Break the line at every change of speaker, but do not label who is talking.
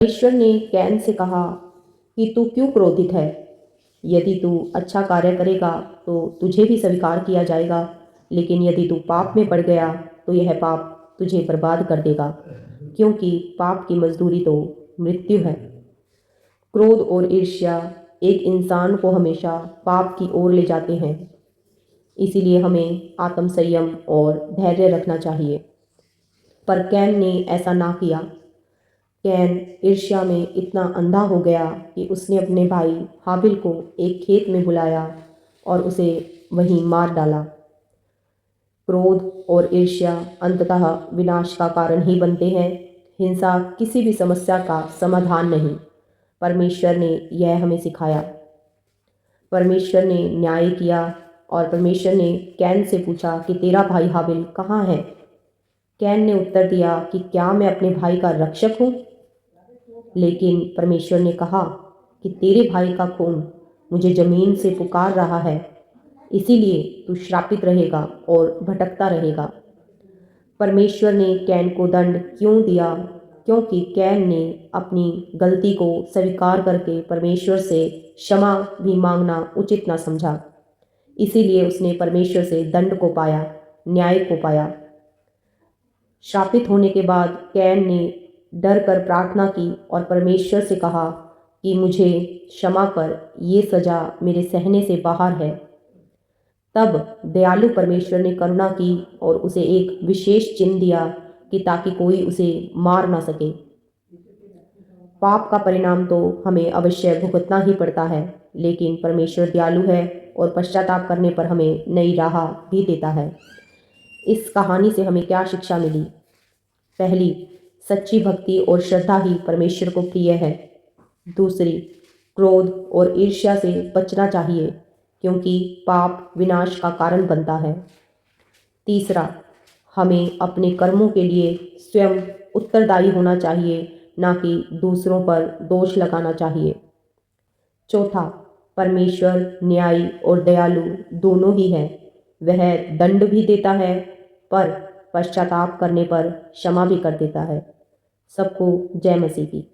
ईश्वर ने can say कहा कि तू क्यों क्रोधित है। यदि तू अच्छा कार्य करेगा तो तुझे भी स्वीकार किया जाएगा, लेकिन यदि तू पाप में पड़ गया तो यह पाप तुझे बर्बाद कर देगा, क्योंकि पाप की मजदूरी तो मृत्यु है। क्रोध और ईर्ष्या एक इंसान को हमेशा पाप की ओर ले जाते हैं। इसीलिए हमें आत्म संयम और धैर्य रखना चाहिए। पर कैन ने ऐसा ना किया। कैन ईर्ष्या में इतना अंधा हो गया कि उसने अपने भाई हाबिल को एक खेत में बुलाया और उसे वहीं मार डाला। क्रोध और ईर्ष्या अंततः विनाश का कारण ही बनते हैं। हिंसा किसी भी समस्या का समाधान नहीं। परमेश्वर ने यह हमें सिखाया। परमेश्वर ने न्याय किया और परमेश्वर ने कैन से पूछा कि तेरा भाई हाबिल कहाँ है। कैन ने उत्तर दिया कि क्या मैं अपने भाई का रक्षक हूँ। लेकिन परमेश्वर ने कहा कि तेरे भाई का खून मुझे जमीन से पुकार रहा है, इसीलिए तू श्रापित रहेगा और भटकता रहेगा। परमेश्वर ने कैन को दंड क्यों दिया? क्योंकि कैन ने अपनी गलती को स्वीकार करके परमेश्वर से क्षमा भी मांगना उचित ना समझा। इसीलिए उसने परमेश्वर से दंड को पाया, न्याय को पाया। श्रापित होने के बाद कैन ने डर कर प्रार्थना की और परमेश्वर से कहा कि मुझे क्षमा कर, ये सज़ा मेरे सहने से बाहर है। तब दयालु परमेश्वर ने करुणा की और उसे एक विशेष चिन्ह दिया कि ताकि कोई उसे मार ना सके। पाप का परिणाम तो हमें अवश्य भुगतना ही पड़ता है, लेकिन परमेश्वर दयालु है और पश्चाताप करने पर हमें नई राह भी देता है। इस कहानी से हमें क्या शिक्षा मिली? पहली, सच्ची भक्ति और श्रद्धा ही परमेश्वर को प्रिय है। दूसरी, क्रोध और ईर्ष्या से बचना चाहिए, क्योंकि पाप विनाश का कारण बनता है। तीसरा, हमें अपने कर्मों के लिए स्वयं उत्तरदायी होना चाहिए, ना कि दूसरों पर दोष लगाना चाहिए। चौथा, परमेश्वर न्यायी और दयालु दोनों ही है। वह दंड भी देता है, पर पश्चाताप करने पर क्षमा भी कर देता है। सबको जय मसीह की।